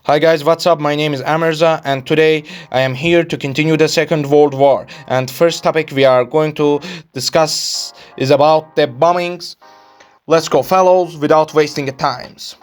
Hi guys, what's up? My name is Amirza and today I am here to continue the Second World War. And first topic we are going to discuss is about the bombings. Let's go fellows without wasting times.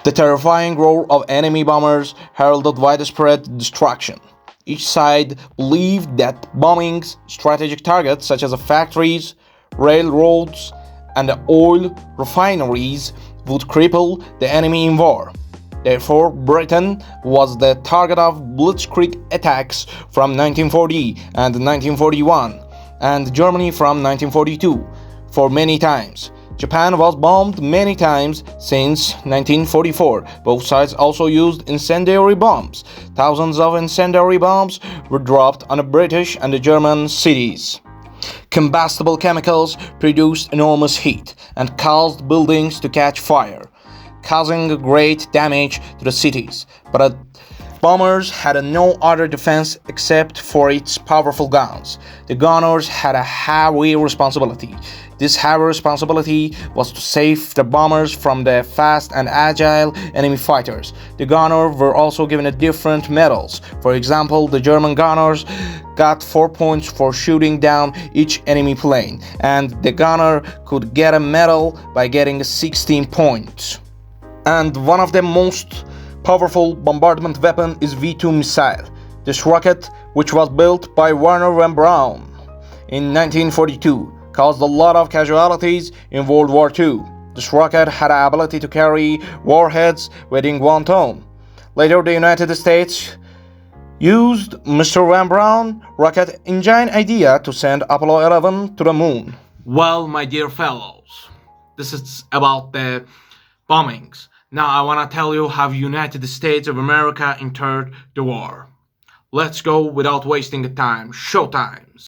The terrifying roar of enemy bombers heralded widespread destruction. Each side believed that bombing strategic targets such as factories, railroads, and oil refineries would cripple the enemy in war. Therefore, Britain was the target of blitzkrieg attacks from 1940 and 1941, and Germany from 1942 for many times. Japan was bombed many times since 1944. Both sides also used incendiary bombs. Thousands of incendiary bombs were dropped on the British and the German cities. Combustible chemicals produced enormous heat and caused buildings to catch fire, causing great damage to the cities. But bombers had no other defense except for its powerful guns. The gunners had a heavy responsibility. This heavy responsibility was to save the bombers from the fast and agile enemy fighters. The gunners were also given different medals. For example, the German gunners got 4 points for shooting down each enemy plane, and the gunner could get a medal by getting 16 points. And one of the most powerful bombardment weapon is V2 missile. This rocket, which was built by Wernher von Braun in 1942, caused a lot of casualties in World War II. This rocket had the ability to carry warheads weighing 1 ton. Later, the United States used Mr. von Braun rocket engine idea to send Apollo 11 to the moon. Well, my dear fellows, this is about the bombings. Now I want to tell you how United States of America entered the war. Let's go without wasting the time. Showtimes.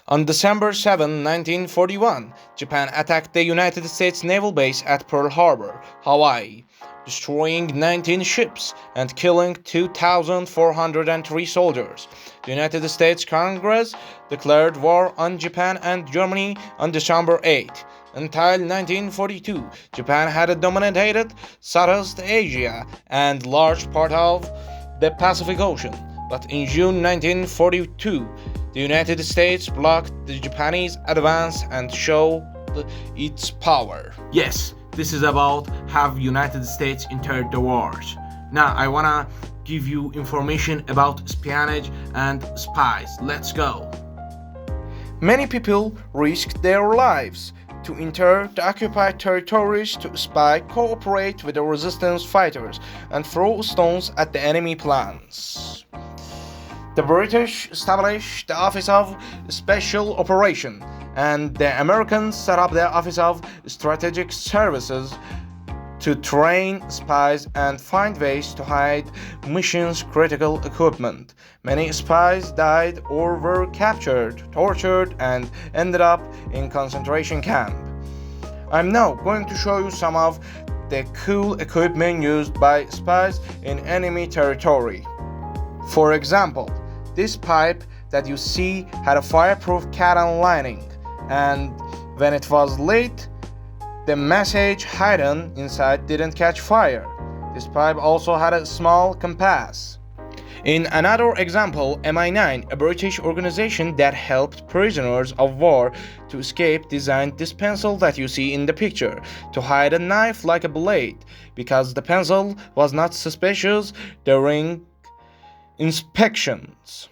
On December 7, 1941, Japan attacked the United States naval base at Pearl Harbor, Hawaii, destroying 19 ships and killing 2,403 soldiers. The United States Congress declared war on Japan and Germany on December 8. Until 1942, Japan had dominated Southeast Asia and large part of the Pacific Ocean. But in June 1942, the United States blocked the Japanese advance and showed its power. Yes, this is about how United States entered the wars. Now I wanna give you information about espionage and spies. Let's go. Many people risked their lives to enter the occupied territories to spy, cooperate with the resistance fighters, and throw stones at the enemy plans. The British established the Office of Special Operations, and the Americans set up the Office of Strategic Services to train spies and find ways to hide mission-critical equipment. Many spies died or were captured, tortured, and ended up in concentration camp. I'm now going to show you some of the cool equipment used by spies in enemy territory. For example, this pipe that you see had a fireproof cotton lining, and when it was lit, the message hidden inside didn't catch fire. This pipe also had a small compass. In another example, MI9, a British organization that helped prisoners of war to escape, designed this pencil that you see in the picture to hide a knife like a blade, because the pencil was not suspicious during inspections.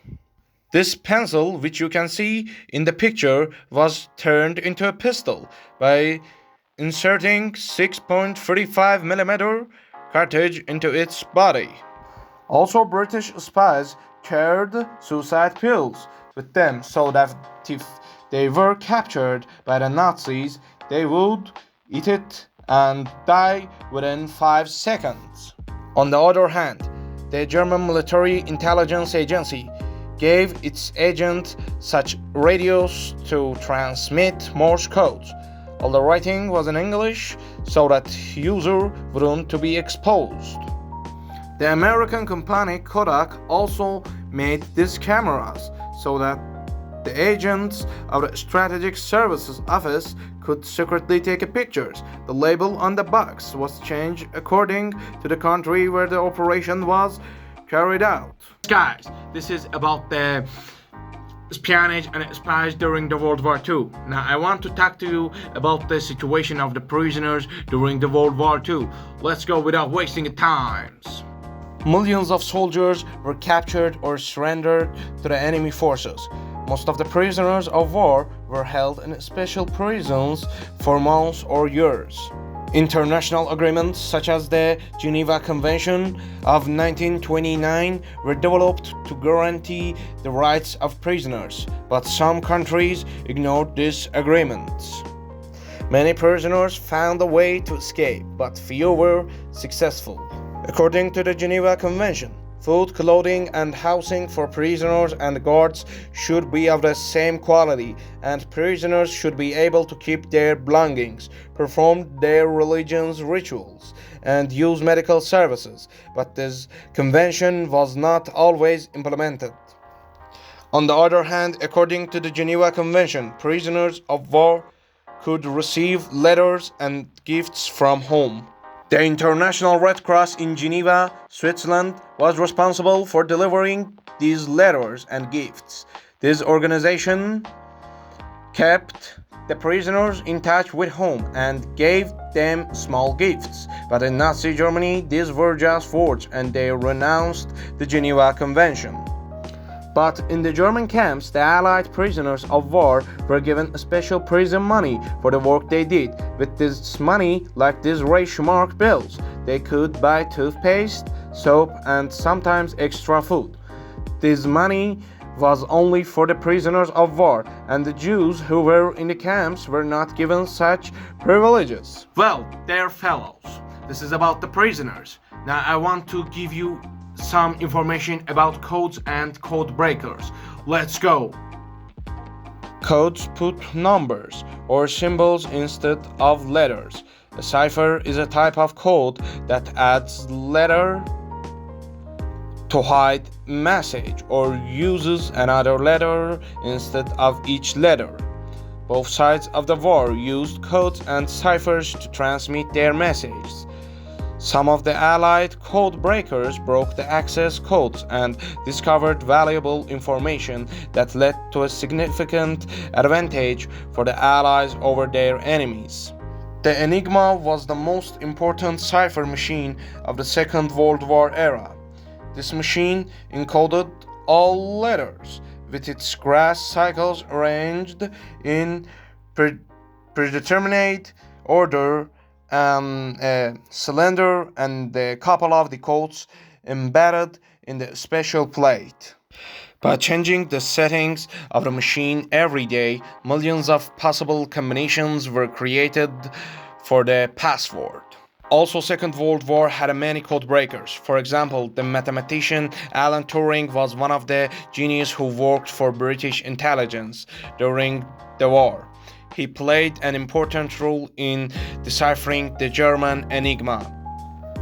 This pencil, which you can see in the picture, was turned into a pistol by inserting 6.35mm cartridge into its body. Also, British spies carried suicide pills with them so that if they were captured by the Nazis, they would eat it and die within 5 seconds. On the other hand, the German military intelligence agency gave its agents such radios to transmit Morse codes. All the writing was in English so that user wouldn't to be exposed. The American company Kodak also made these cameras so that The agents of the Strategic Services Office could secretly take pictures. The label on the box was changed according to the country where the operation was carried out. Guys, this is about the espionage and spies during the World War II. Now I want to talk to you about the situation of the prisoners during the World War II. Let's go without wasting time. Millions of soldiers were captured or surrendered to the enemy forces. Most of the prisoners of war were held in special prisons for months or years. International agreements such as the Geneva Convention of 1929 were developed to guarantee the rights of prisoners, but some countries ignored these agreements. Many prisoners found a way to escape, but few were successful. According to the Geneva Convention, food, clothing, and housing for prisoners and guards should be of the same quality, and prisoners should be able to keep their belongings, perform their religious rituals, and use medical services. But this convention was not always implemented. On the other hand, according to the Geneva Convention, prisoners of war could receive letters and gifts from home. The International Red Cross in Geneva, Switzerland, was responsible for delivering these letters and gifts. This organization kept the prisoners in touch with home and gave them small gifts. But in Nazi Germany, these were just words and they renounced the Geneva Convention. But in the German camps, the Allied prisoners of war were given special prison money for the work they did. With this money, like these Reichsmark bills, they could buy toothpaste, soap, and sometimes extra food. This money was only for the prisoners of war, and the Jews who were in the camps were not given such privileges. Well, dear fellows, this is about the prisoners. Now I want to give you some information about codes and code breakers. Let's go. Codes put numbers or symbols instead of letters. A cipher is a type of code that adds letter to hide message or uses another letter instead of each letter. Both sides of the war used codes and ciphers to transmit their messages. Some of the Allied code breakers broke the access codes and discovered valuable information that led to a significant advantage for the Allies over their enemies. The Enigma was the most important cipher machine of the Second World War era. This machine encoded all letters, with its grass cycles arranged in predetermined order, a cylinder and a couple of the codes embedded in the special plate. By changing the settings of the machine every day, millions of possible combinations were created for the password. Also, Second World War had many code breakers. For example, the mathematician Alan Turing was one of the geniuses who worked for British intelligence during the war. He played an important role in deciphering the German Enigma.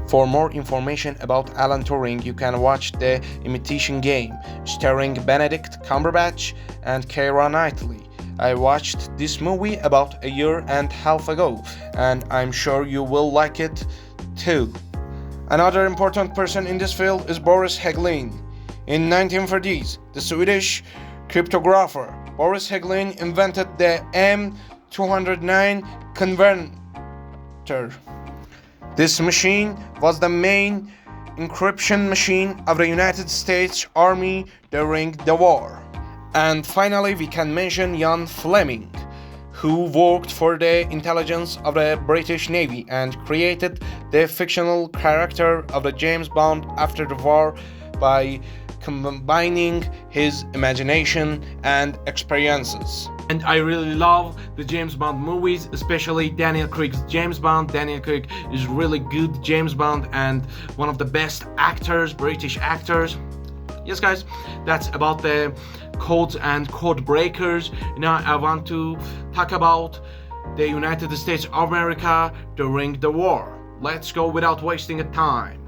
For more information about Alan Turing, you can watch The Imitation Game, starring Benedict Cumberbatch and Keira Knightley. I watched this movie about a year and a half ago, and I'm sure you will like it too. Another important person in this field is Boris Hägglin. In 1930s, the Swedish cryptographer Boris Hägglin invented the M209 converter. This machine was the main encryption machine of the United States Army during the war. And finally, we can mention Ian Fleming, who worked for the intelligence of the British Navy and created the fictional character of the James Bond after the war by combining his imagination and experiences. And I really love the James Bond movies, especially Daniel Craig's James Bond. Daniel Craig is really good James Bond and one of the best actors, British actors. Yes guys, that's about the codes and code breakers. Now I want to talk about the United States of America during the war. Let's go without wasting time.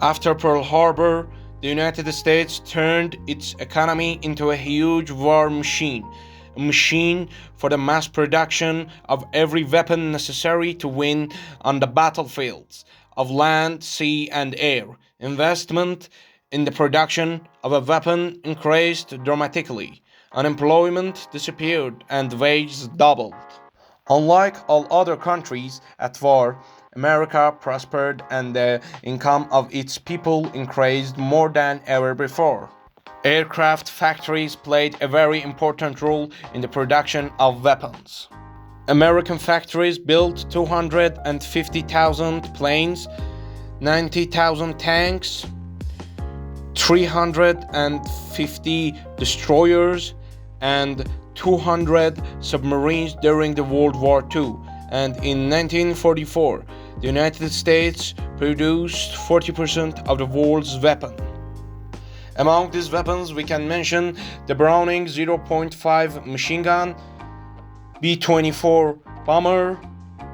After Pearl Harbor, the United States turned its economy into a huge war machine, a machine for the mass production of every weapon necessary to win on the battlefields of land, sea, and air. Investment in the production of a weapon increased dramatically. Unemployment disappeared and wages doubled. Unlike all other countries at war, America prospered and the income of its people increased more than ever before. Aircraft factories played a very important role in the production of weapons. American factories built 250,000 planes, 90,000 tanks, 350 destroyers, and 200 submarines during the World War II. And in 1944, the United States produced 40% of the world's weapons. Among these weapons, we can mention the Browning 0.5 machine gun, B-24 bomber,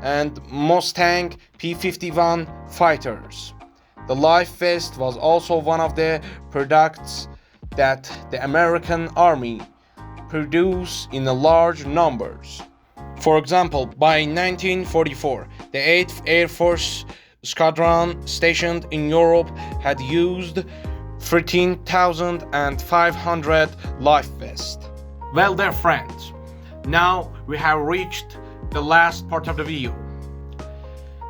and Mustang P-51 fighters. The life vest was also one of the products that the American Army produced in large numbers. For example, by 1944, the 8th Air Force Squadron stationed in Europe had used 13,500 life vests. Well, dear friends, now we have reached the last part of the video.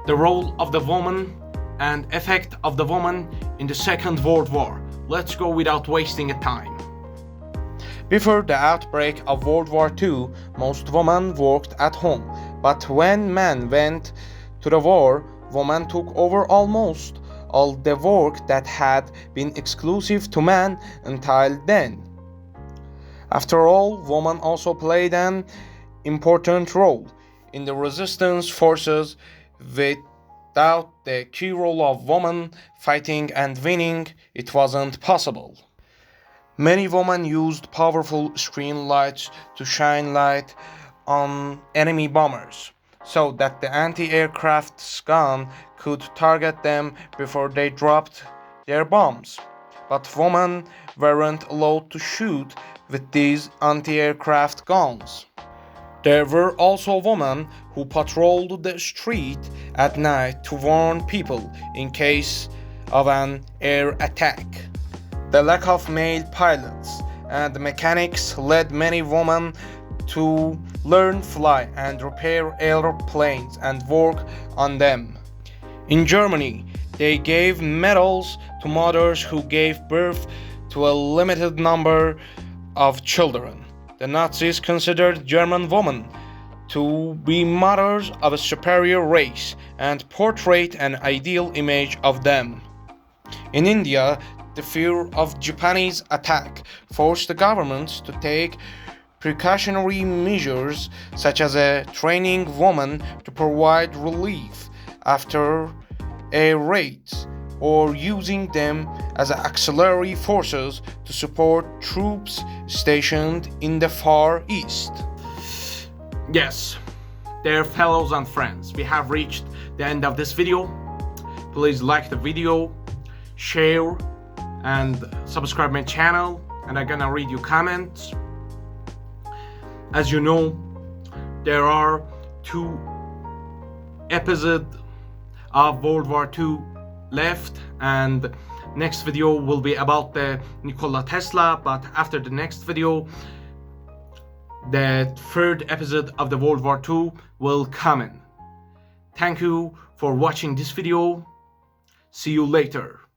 The role of the woman and effect of the woman in the Second World War. Let's go without wasting a time. Before the outbreak of World War II, most women worked at home, but when men went to the war, women took over almost all the work that had been exclusive to men until then. After all, women also played an important role in the resistance forces. Without the key role of women fighting and winning, it wasn't possible. Many women used powerful screen lights to shine light on enemy bombers, so that the anti-aircraft gun could target them before they dropped their bombs. But women weren't allowed to shoot with these anti-aircraft guns. There were also women who patrolled the street at night to warn people in case of an air attack. The lack of male pilots and mechanics led many women to learn fly and repair airplanes and work on them. In Germany, they gave medals to mothers who gave birth to a limited number of children. The Nazis considered German women to be mothers of a superior race and portrayed an ideal image of them. In India, the fear of Japanese attack forced the government to take precautionary measures such as training women to provide relief after a raid or using them as auxiliary forces to support troops stationed in the Far East. Yes, dear fellows and friends, we have reached the end of this video. Please like the video, share, and subscribe my channel, and I'm gonna read your comments. As you know, there are 2 episodes of World War II left, and next video will be about the Nikola Tesla, but after the next video, the 3rd episode of the World War II will come in. Thank you for watching this video. See you later.